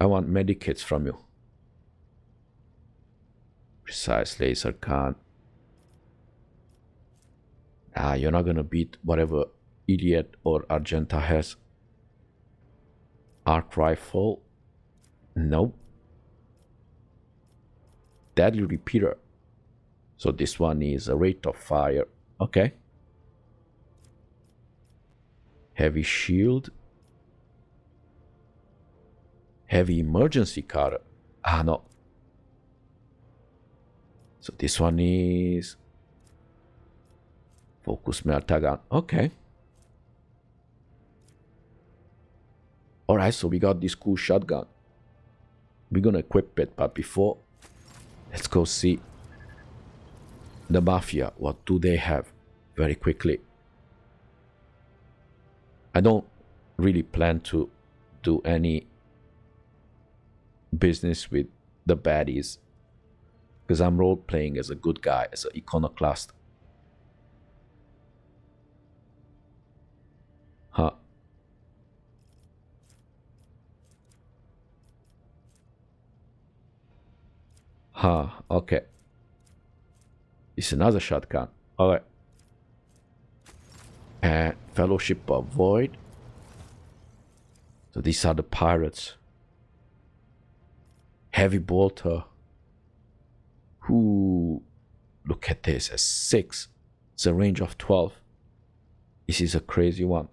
I want medkits from you. Precise laser gun. You're not gonna beat whatever Idiot or Argenta has. Arc rifle. Nope. Deadly repeater. So this one is a rate of fire. Okay. Heavy shield. Heavy emergency cutter. No. So this one is focus melta gun. Okay. Alright, so we got this cool shotgun. We're gonna equip it, but before, let's go see the Mafia. What do they have? Very quickly. I don't really plan to do any business with the baddies because I'm role-playing as a good guy, as an iconoclast. Huh. Okay. It's another shotgun. Alright. And Fellowship of Void. So these are the pirates. Heavy bolter. Who? Look at this. A 6. It's a range of 12. This is a crazy one.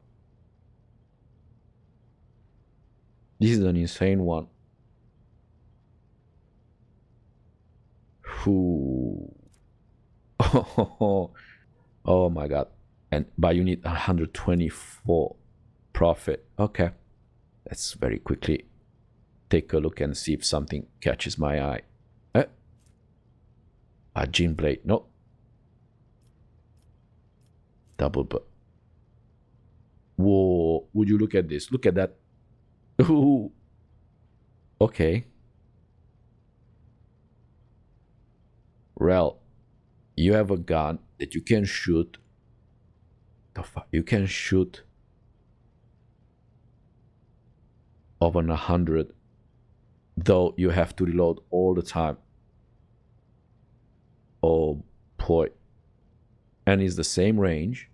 This is an insane one. Who? Oh my god. And but you need 124 profit. Okay. Let's very quickly take a look and see if something catches my eye. A gin blade. No. Double but. Whoa. Would you look at this? Look at that. Ooh. Okay. Rel, you have a gun that you can shoot. You can shoot over 100, though you have to reload all the time. Oh boy. And it's the same range.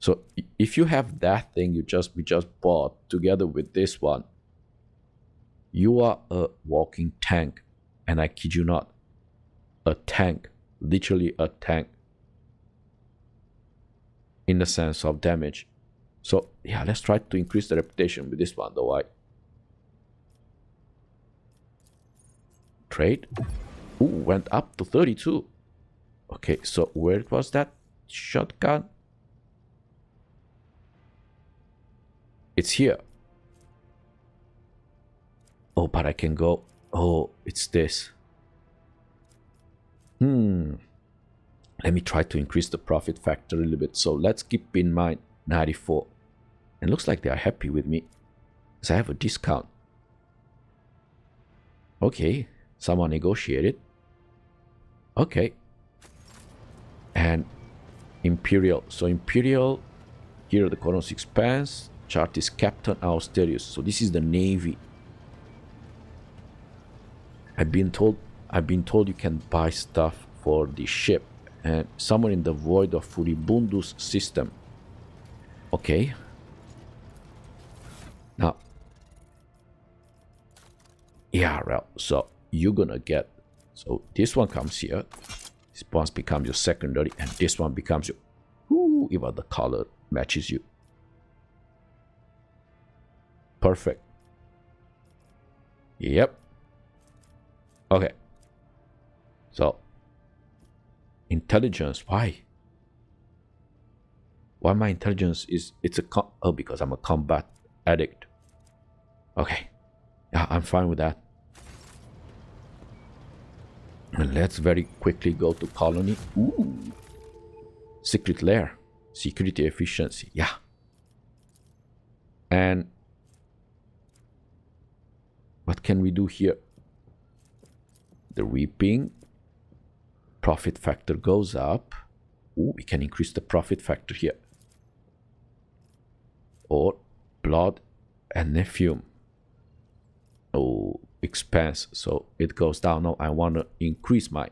So if you have that thing we just bought together with this one, you are a walking tank. And I kid you not, a tank, literally a tank, in the sense of damage. So yeah, let's try to increase the reputation with this one though. Trade. Ooh, went up to 32. Okay, so where was that shotgun? It's here. Oh, but I can go. Oh, it's this. Let me try to increase the profit factor a little bit. So let's keep in mind 94. And looks like they are happy with me because I have a discount. Okay, someone negotiated. Okay. And Imperial. So Imperial, here the Coronos expands. Chart is Captain Austerius. So this is the Navy. I've been told you can buy stuff for the ship and somewhere in the void of Furibundus system. Okay. Now, yeah, well, so you're gonna get, so this one comes here, this one becomes your secondary, and this one becomes your, ooh, even the color matches you. Perfect. Yep. Okay. So, intelligence, why? Why my intelligence is, it's a, oh, because I'm a combat addict. Okay. Yeah, I'm fine with that. And let's very quickly go to colony. Ooh. Secret lair. Security efficiency. Yeah. And what can we do here? The reaping. Profit factor goes up. Ooh, we can increase the profit factor here. Or blood and nephew. expense, so it goes down. Now I want to increase my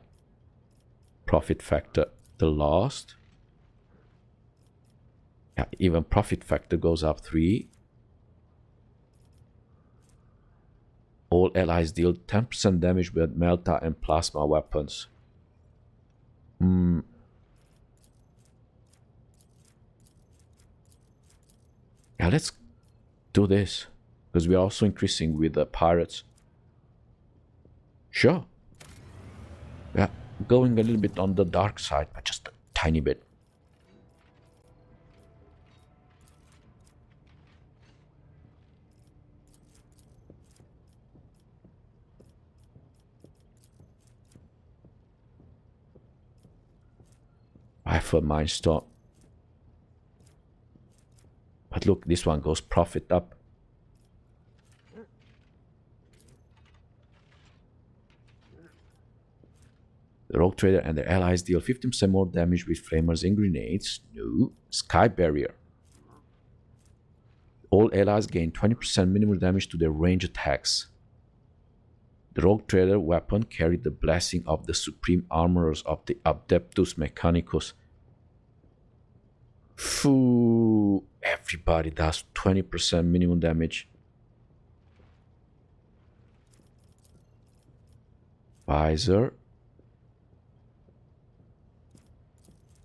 profit factor. The lost, yeah, even profit factor goes up 3. All allies deal 10% damage with melta and plasma weapons. Yeah, let's do this, because we are also increasing with the pirates. Sure. Yeah, going a little bit on the dark side, but just a tiny bit. Rifle Mindstorm. But look, this one goes profit up. The Rogue Trader and their allies deal 15% more damage with flamers and grenades. No. Sky Barrier. All allies gain 20% minimum damage to their range attacks. The Rogue Trader weapon carried the blessing of the supreme armorers of the Adeptus Mechanicus. Phoo, everybody does 20% minimum damage. Visor.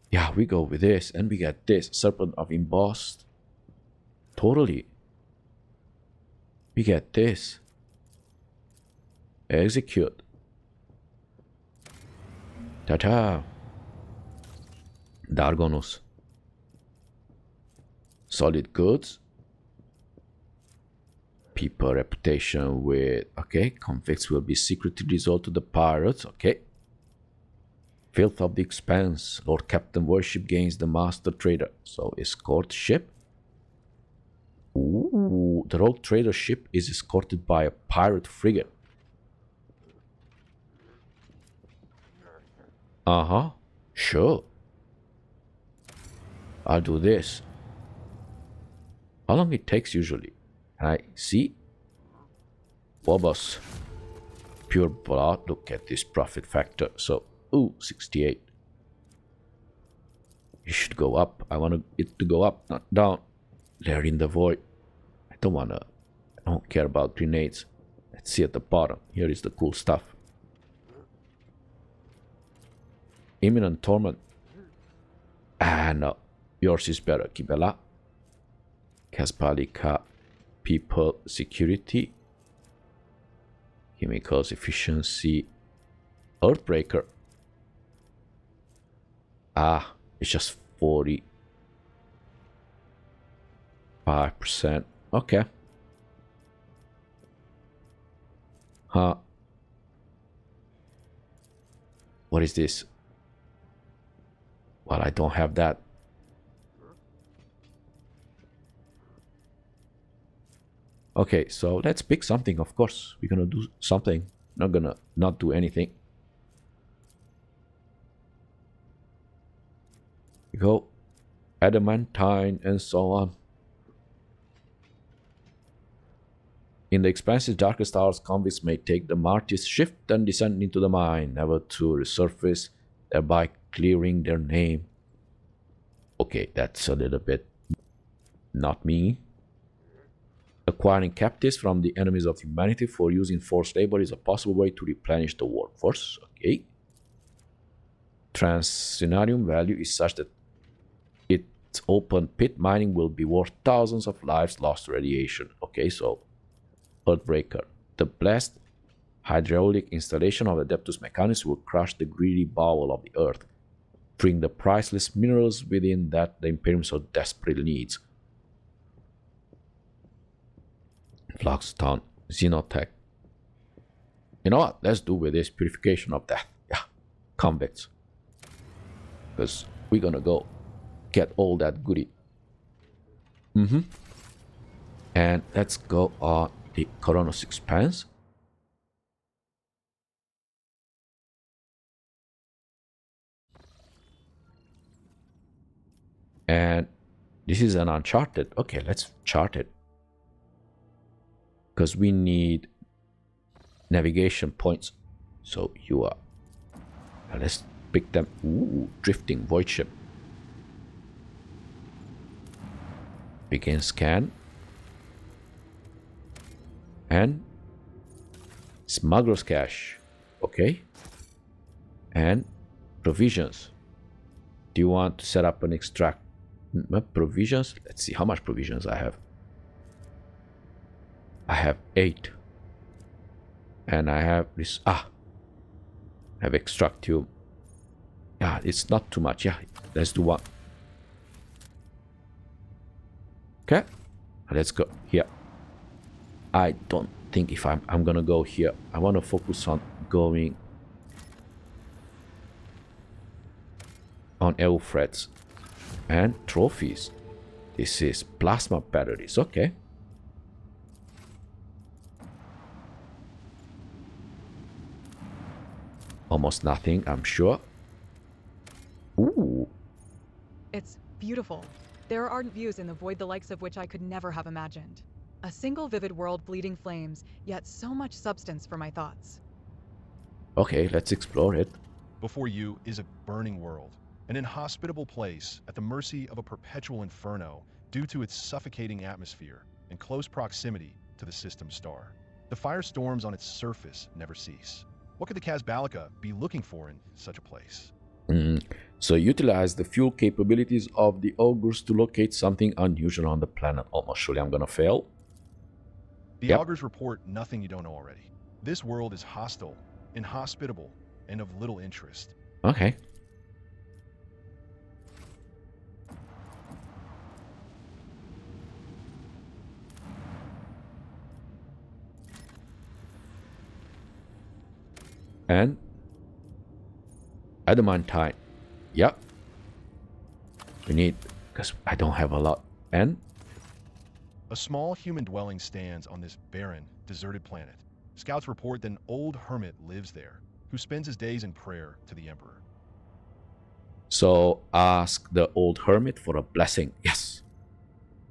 Yeah, we go with this, and we get this. Serpent of Embossed. Totally. We get this. Execute. Ta-ta. Dargonus. Solid goods. People reputation with... Okay, convicts will be secretly resolved to the pirates. Okay. Filth of the Expanse. Lord Captain Worship gains the Master Trader. So, escort ship. Ooh, the Rogue Trader ship is escorted by a pirate frigate. Uh-huh. Sure. I'll do this. How long it takes usually? I see. Bobos. Pure blood. Look at this profit factor. So, ooh, 68. It should go up. I want it to go up, not down. They're in the void. I don't care about grenades. Let's see at the bottom. Here is the cool stuff. Imminent Torment. Ah, no. Yours is better, Kibellah. Kaspalika. People security. Chemicals efficiency. Earthbreaker. Ah, it's just 45%. Okay. Huh. What is this? Well, I don't have that. Okay, so let's pick something, of course. We're gonna do something. Not gonna not do anything. We go adamantine and so on. In the expansive darkest hours, convicts may take the Marty's shift and descend into the mine, never to resurface, thereby clearing their name. Okay, that's a little bit not me. Acquiring captives from the enemies of humanity for use in forced labor is a possible way to replenish the workforce. Okay. Transinarium value is such that its open pit mining will be worth thousands of lives lost to radiation. Okay, so Earthbreaker. The blessed hydraulic installation of Adeptus Mechanicus will crush the greedy bowel of the earth, freeing the priceless minerals within that the Imperium so desperately needs. Flagstone, Xenotech. You know what? Let's do with this purification of death. Yeah, convicts. Because we're gonna go get all that goodie. And let's go on the Coronos Expanse. And this is an Uncharted. Okay, let's chart it. Because we need navigation points. So you are... let's pick them. Ooh, drifting void ship. Begin scan. And smuggler's cache. Okay. And provisions. Do you want to set up an extract? Provisions? Let's see how much provisions I have. I have 8. And I have this. I have extract tube. Yeah, it's not too much. Yeah, let's do one. Okay, let's go here. I don't think if I'm gonna go here. I want to focus on going on Elfreds and trophies. This is plasma batteries. Okay. Almost nothing, I'm sure. Ooh. It's beautiful. There are ardent views in the void the likes of which I could never have imagined. A single vivid world bleeding flames, yet so much substance for my thoughts. Okay, let's explore it. Before you is a burning world, an inhospitable place at the mercy of a perpetual inferno due to its suffocating atmosphere and close proximity to the system star. The firestorms on its surface never cease. What could the Kibellah be looking for in such a place? So utilize the fuel capabilities of the augurs to locate something unusual on the planet. Almost surely I'm gonna fail. The augurs report nothing you don't know already. This world is hostile, inhospitable, and of little interest. Okay. And adamantine. Yep. We need, because I don't have a lot. And a small human dwelling stands on this barren, deserted planet. Scouts report that an old hermit lives there, who spends his days in prayer to the Emperor. So ask the old hermit for a blessing. Yes.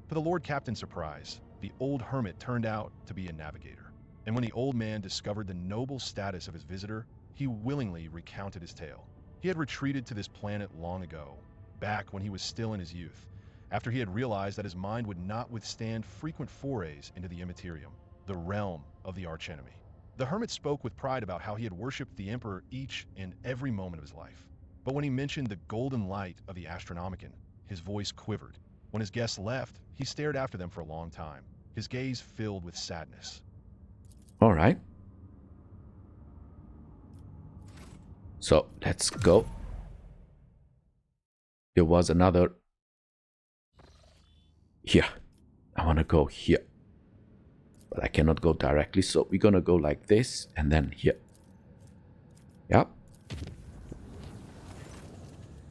For the Lord Captain's surprise, the old hermit turned out to be a navigator. And when the old man discovered the noble status of his visitor, he willingly recounted his tale. He had retreated to this planet long ago, back when he was still in his youth, after he had realized that his mind would not withstand frequent forays into the immaterium, the realm of the archenemy. The hermit spoke with pride about how he had worshipped the Emperor each and every moment of his life. But when he mentioned the golden light of the Astronomicon, his voice quivered. When his guests left, he stared after them for a long time, his gaze filled with sadness. All right. So let's go. There was another here. I want to go here, but I cannot go directly. So we're gonna go like this and then here. Yep.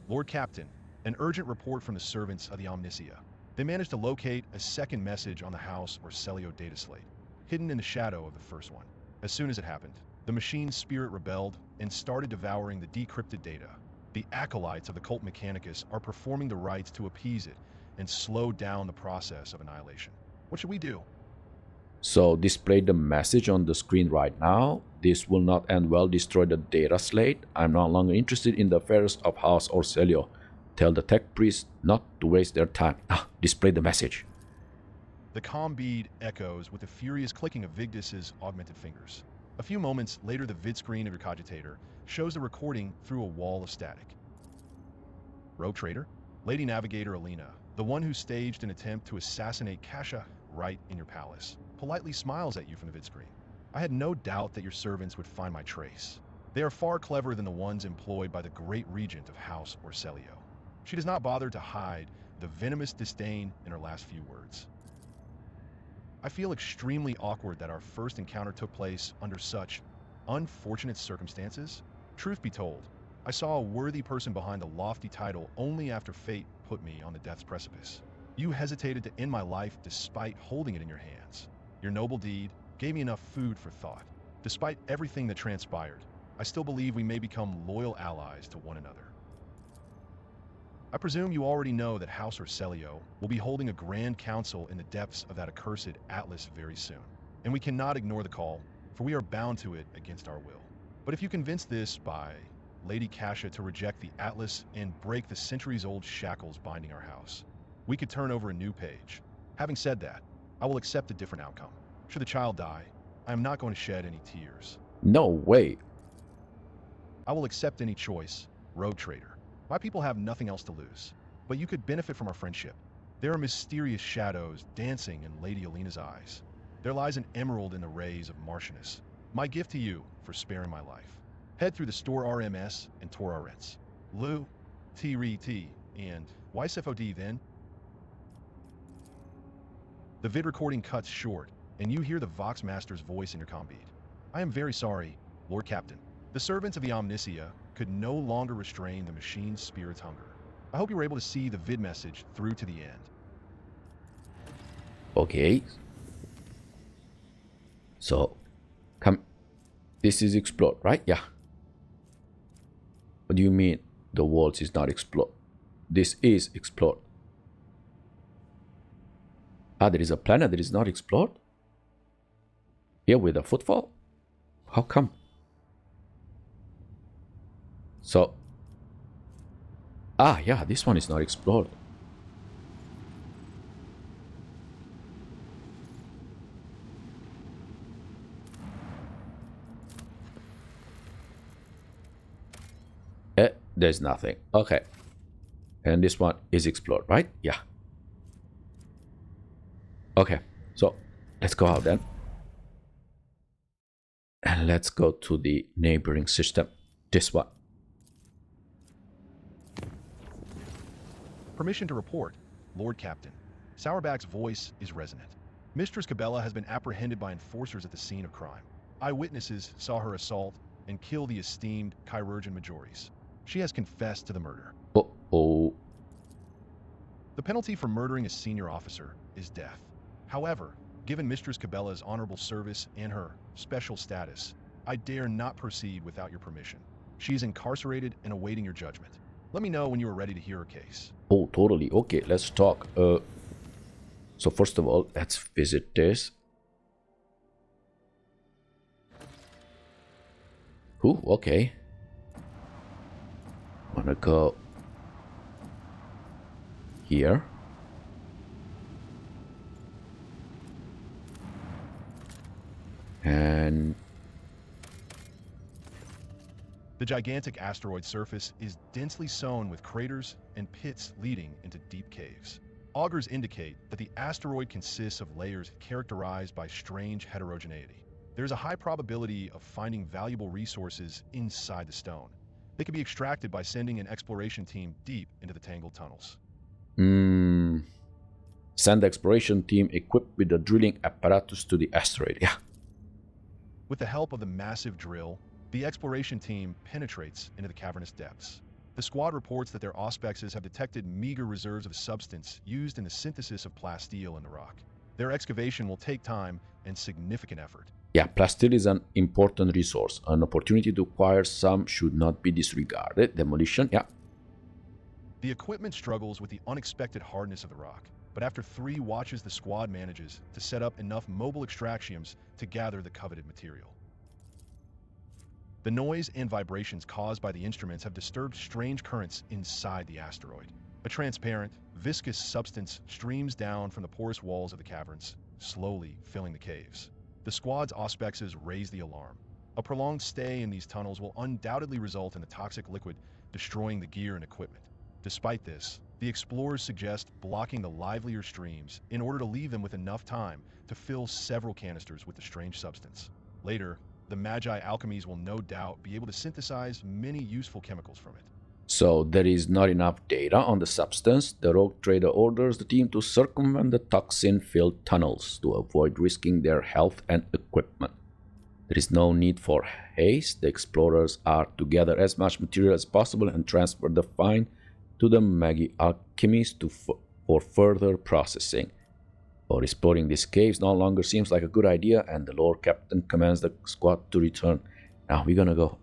Lord Captain, an urgent report from the servants of the Omnisia. They managed to locate a second message on the House or Celio data slate, hidden in the shadow of the first one. As soon as it happened, the machine's spirit rebelled and started devouring the decrypted data. The acolytes of the cult Mechanicus are performing the rites to appease it and slow down the process of annihilation. What should we do? So display the message on the screen right now. This will not end well. Destroy the data slate. I'm no longer interested in the affairs of House Orcelio. Tell the tech priests not to waste their time. Display the message. The calm bead echoes with the furious clicking of Vigdis's augmented fingers. A few moments later, the vid screen of your cogitator shows the recording through a wall of static. Rogue Trader, Lady Navigator Alina, the one who staged an attempt to assassinate Kasha right in your palace, politely smiles at you from the vid screen. I had no doubt that your servants would find my trace. They are far cleverer than the ones employed by the great regent of House Orcelio. She does not bother to hide the venomous disdain in her last few words. I feel extremely awkward that our first encounter took place under such unfortunate circumstances. Truth be told, I saw a worthy person behind the lofty title only after fate put me on the death's precipice. You hesitated to end my life despite holding it in your hands. Your noble deed gave me enough food for thought. Despite everything that transpired, I still believe we may become loyal allies to one another. I presume you already know that House Orcelio will be holding a grand council in the depths of that accursed Atlas very soon, and we cannot ignore the call for we are bound to it against our will. But if you convince this by Lady Kasha to reject the Atlas and break the centuries-old shackles binding our house, we could turn over a new page. Having said that, I will accept a different outcome. Should the child die, I am not going to shed any tears. No way. I will accept any choice, rogue trader. My people have nothing else to lose, but you could benefit from our friendship. There are mysterious shadows dancing in Lady Alina's eyes. There lies an emerald in the rays of Martianus. My gift to you for sparing my life. Head through the store RMS and Tor our rents. Lou, T-Re-T, and YSFOD then. The vid recording cuts short, and you hear the Vox Master's voice in your comm-bead. I am very sorry, Lord Captain. The servants of the Omnisia could no longer restrain the machine's spirit's hunger. I hope you were able to see the vid message through to the end. Okay. So, come. This is explored, right? Yeah. What do you mean the world is not explored? This is explored. Ah, there is a planet that is not explored? Here with a footfall? How come? So, ah, yeah, this one is not explored. There's nothing. Okay. And this one is explored, right? Yeah. Okay, so let's go out then. And let's go to the neighboring system. This one. Permission to report, Lord Captain. Sourback's voice is resonant. Mistress Kibellah has been apprehended by enforcers at the scene of crime. Eyewitnesses saw her assault and kill the esteemed chirurgeon Majoris. She has confessed to the murder. Uh-oh. The penalty for murdering a senior officer is death. However, given Mistress Kibellah's honorable service and her special status, I dare not proceed without your permission. She is incarcerated and awaiting your judgment. Let me know when you are ready to hear her case. Oh, totally. Okay, let's talk. So first of all, let's visit this. Ooh, okay. Wanna go here. And the gigantic asteroid surface is densely sown with craters and pits leading into deep caves. Augurs indicate that the asteroid consists of layers characterized by strange heterogeneity. There's a high probability of finding valuable resources inside the stone. They can be extracted by sending an exploration team deep into the tangled tunnels. Send the exploration team equipped with the drilling apparatus to the asteroid. Yeah. With the help of the massive drill, the exploration team penetrates into the cavernous depths. The squad reports that their auspexes have detected meager reserves of substance used in the synthesis of plasteel in the rock. Their excavation will take time and significant effort. Yeah, plasteel is an important resource. An opportunity to acquire some should not be disregarded. Demolition, yeah. The equipment struggles with the unexpected hardness of the rock, but after 3 watches the squad manages to set up enough mobile extractions to gather the coveted material. The noise and vibrations caused by the instruments have disturbed strange currents inside the asteroid. A transparent, viscous substance streams down from the porous walls of the caverns, slowly filling the caves. The squad's auspexes raise the alarm. A prolonged stay in these tunnels will undoubtedly result in the toxic liquid destroying the gear and equipment. Despite this, the explorers suggest blocking the livelier streams in order to leave them with enough time to fill several canisters with the strange substance. Later, the Magi alchemies will no doubt be able to synthesize many useful chemicals from it. So there is not enough data on the substance. The rogue trader orders the team to circumvent the toxin-filled tunnels to avoid risking their health and equipment. There is no need for haste. The explorers are to gather as much material as possible and transfer the find to the Magi alchemists for further processing. But exploring these caves no longer seems like a good idea, and the Lord Captain commands the squad to return. Now we're gonna go,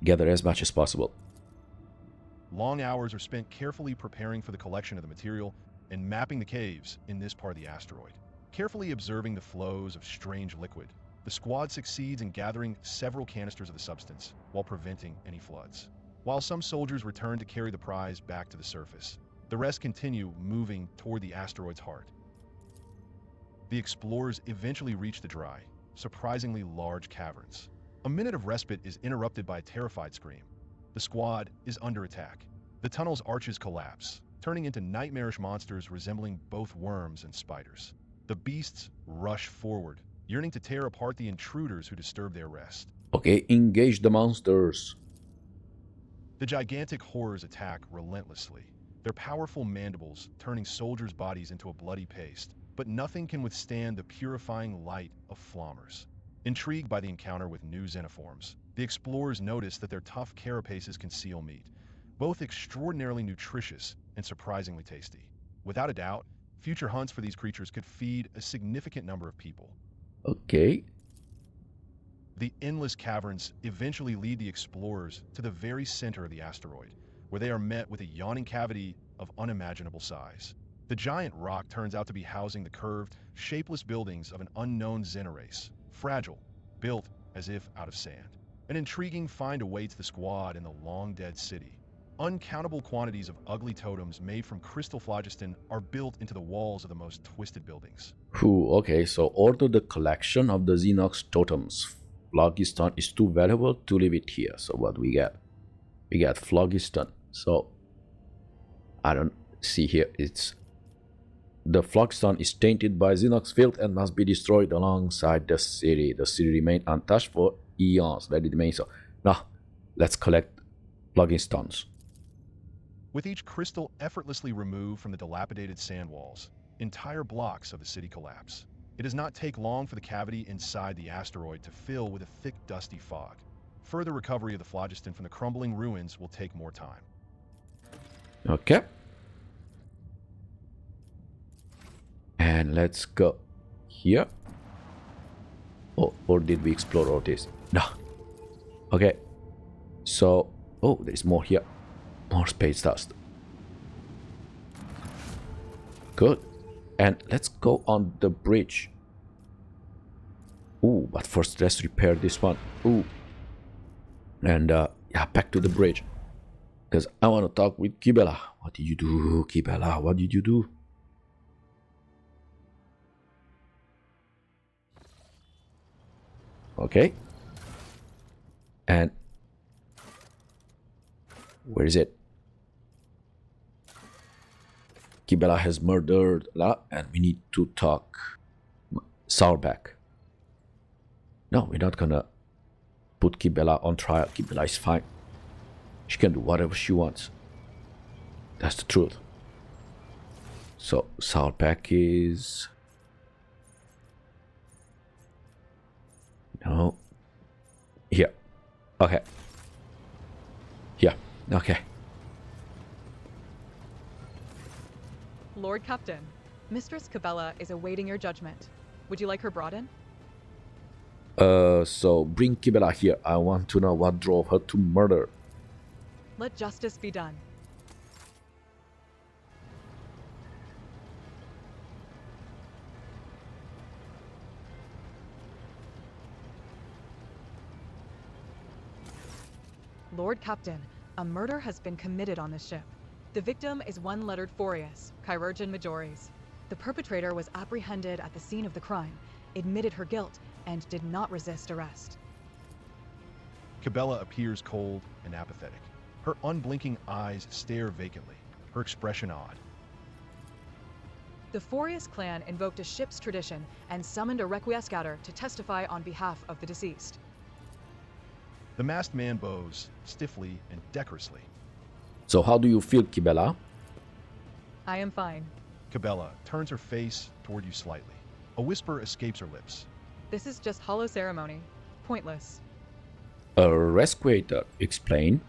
gather as much as possible. Long hours are spent carefully preparing for the collection of the material and mapping the caves in this part of the asteroid. Carefully observing the flows of strange liquid, The squad succeeds in gathering several canisters of the substance while preventing any floods. While some soldiers return to carry the prize back to the surface, the rest continue moving toward the asteroid's heart. The explorers eventually reach the dry, surprisingly large caverns. A minute of respite is interrupted by a terrified scream. The squad is under attack. The tunnel's arches collapse, turning into nightmarish monsters resembling both worms and spiders. The beasts rush forward, yearning to tear apart the intruders who disturb their rest. Okay, engage the monsters. The gigantic horrors attack relentlessly, their powerful mandibles turning soldiers' bodies into a bloody paste. But nothing can withstand the purifying light of flommers. Intrigued by the encounter with new xenoforms, the explorers notice that their tough carapaces conceal meat, both extraordinarily nutritious and surprisingly tasty. Without a doubt, future hunts for these creatures could feed a significant number of people. Okay. The endless caverns eventually lead the explorers to the very center of the asteroid, where they are met with a yawning cavity of unimaginable size. The giant rock turns out to be housing the curved, shapeless buildings of an unknown xenorace, fragile, built as if out of sand. An intriguing find awaits the squad in the long-dead city. Uncountable quantities of ugly totems made from crystal phlogiston are built into the walls of the most twisted buildings. Okay, so order the collection of the Xenox totems. Phlogiston is too valuable to leave it here. So what we get? We get phlogiston. So I don't see here. The phlogiston is tainted by Xenox filth and must be destroyed alongside the city. The city remained untouched for eons. Let it remain so. Now, let's collect phlogistones. With each crystal effortlessly removed from the dilapidated sand walls, entire blocks of the city collapse. It does not take long for the cavity inside the asteroid to fill with a thick, dusty fog. Further recovery of the phlogiston from the crumbling ruins will take more time. Okay. And let's go here. Oh, or did we explore all this? No. Okay. So, oh, there's more here. More space dust. Good. And let's go on the bridge. Ooh, but first let's repair this one. Ooh. And yeah, back to the bridge. Because I want to talk with Kibellah. What did you do, Kibellah? What did you do? Okay. And where is it? Kibellah has murdered La, and we need to talk. Sourback. No, we're not gonna put Kibellah on trial. Kibellah is fine. She can do whatever she wants. That's the truth. So Sourback is... No. Here. Okay. Yeah. Okay. Lord Captain, Mistress Kibellah is awaiting your judgment. Would you like her brought in? So bring Kibellah here. I want to know what drove her to murder. Let justice be done. Lord Captain, a murder has been committed on this ship. The victim is one-lettered Forius, Chirurgeon Majoris. The perpetrator was apprehended at the scene of the crime, admitted her guilt, and did not resist arrest. Kibellah appears cold and apathetic. Her unblinking eyes stare vacantly, her expression odd. The Forius clan invoked a ship's tradition and summoned a Requiescator to testify on behalf of the deceased. The masked man bows, stiffly and decorously. So how do you feel, Kibellah? I am fine. Kibellah turns her face toward you slightly. A whisper escapes her lips. This is just hollow ceremony. Pointless. A Requiescator, explain.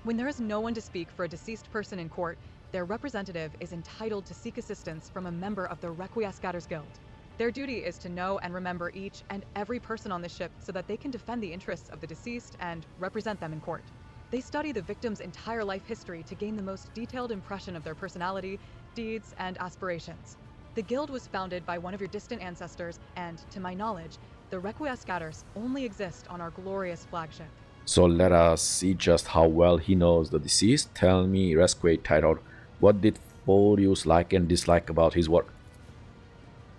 When there is no one to speak for a deceased person in court, their representative is entitled to seek assistance from a member of the Requiescator's Guild. Their duty is to know and remember each and every person on the ship so that they can defend the interests of the deceased and represent them in court. They study the victim's entire life history to gain the most detailed impression of their personality, deeds, and aspirations. The guild was founded by one of your distant ancestors, and, to my knowledge, The Requiescators only exist on our glorious flagship. So let us see just how well he knows the deceased. Tell me, Requiescator, what did Forius like and dislike about his work?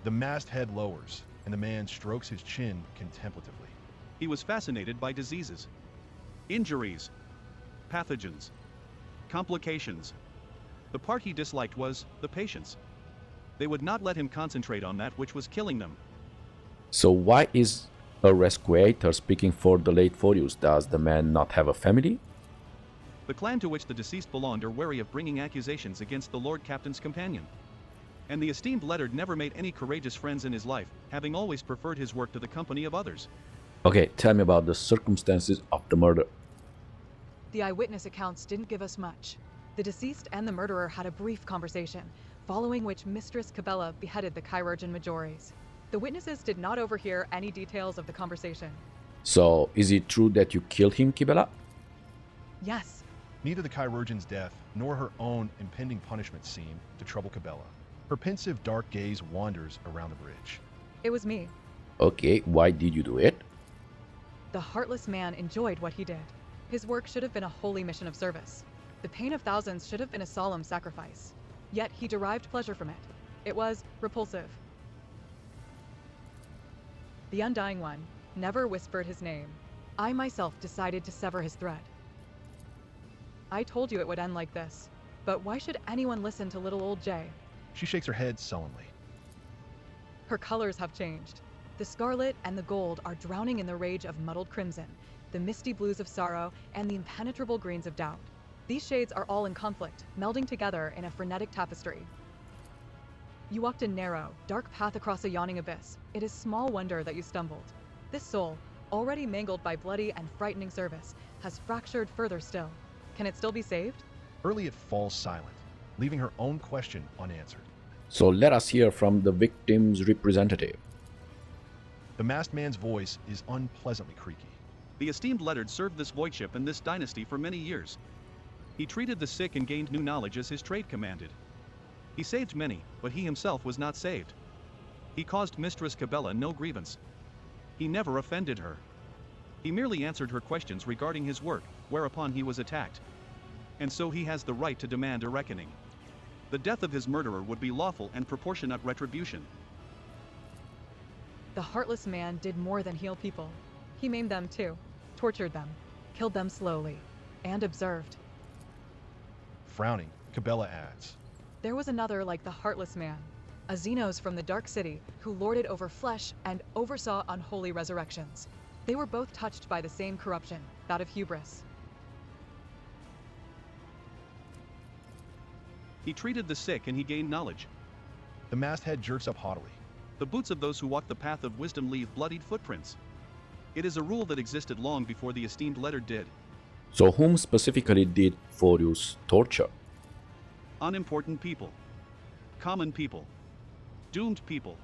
The masthead lowers, and the man strokes his chin contemplatively. He was fascinated by diseases, injuries, pathogens, complications. The part he disliked was the patients. They would not let him concentrate on that which was killing them. So why is a Requiescator speaking for the late Forius? Does the man not have a family? The clan to which the deceased belonged are wary of bringing accusations against the Lord Captain's companion. And the esteemed Leonard never made any courageous friends in his life, having always preferred his work to the company of others. Okay, tell me about the circumstances of the murder. The eyewitness accounts didn't give us much. The deceased and the murderer had a brief conversation, following which Mistress Kibellah beheaded the chirurgeon Majores. The witnesses did not overhear any details of the conversation. So, is it true that you killed him, Kibellah? Yes, Neither the chirurgeon's death nor her own impending punishment seem to trouble Kibellah. Her pensive, dark gaze wanders around the bridge. it was me. Okay, why did you do it? The heartless man enjoyed what he did. His work should have been a holy mission of service. The pain of thousands should have been a solemn sacrifice. Yet he derived pleasure from it. It was repulsive. The Undying One never whispered his name. I myself decided to sever his thread. I told you it would end like this, but why should anyone listen to little old Jay? She shakes her head sullenly. Her colors have changed. The scarlet and the gold are drowning in the rage of muddled crimson, the misty blues of sorrow, and the impenetrable greens of doubt. These shades are all in conflict, melding together in a frenetic tapestry. You walked a narrow, dark path across a yawning abyss. It is small wonder that you stumbled. This soul, already mangled by bloody and frightening service, has fractured further still. Can it still be saved? Early it falls silent, leaving her own question unanswered. So let us hear from the victim's representative. The masked man's voice is unpleasantly creaky. The esteemed Leonard served this voidship and this dynasty for many years. He treated the sick and gained new knowledge as his trade commanded. He saved many, but he himself was not saved. He caused Mistress Kibellah no grievance. He never offended her. He merely answered her questions regarding his work, whereupon he was attacked. And so he has the right to demand a reckoning. The death of his murderer would be lawful and proportionate retribution. The heartless man did more than heal people. He maimed them too, tortured them, killed them slowly, and observed. Frowning, Kibellah adds. There was another like the heartless man, a Xenos from the Dark City who lorded over flesh and oversaw unholy resurrections. They were both touched by the same corruption, that of hubris. He treated the sick and he gained knowledge. The masthead jerks up haughtily. The boots of those who walk the path of wisdom leave bloodied footprints. It is a rule that existed long before the esteemed Leonard did. So whom specifically did Forius torture? Unimportant people. Common people. Doomed people.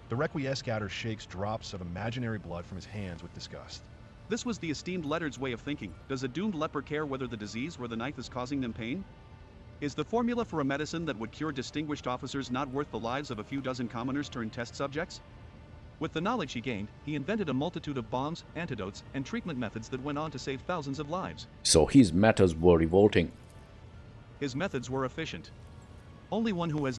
The Requiescator shakes drops of imaginary blood from his hands with disgust. This was the esteemed Leonard's way of thinking. Does a doomed leper care whether the disease or the knife is causing them pain? Is the formula for a medicine that would cure distinguished officers not worth the lives of a few dozen commoners turned test subjects? With the knowledge he gained, he invented a multitude of bombs, antidotes, and treatment methods that went on to save thousands of lives. So his methods were revolting. His methods were efficient. Only one who has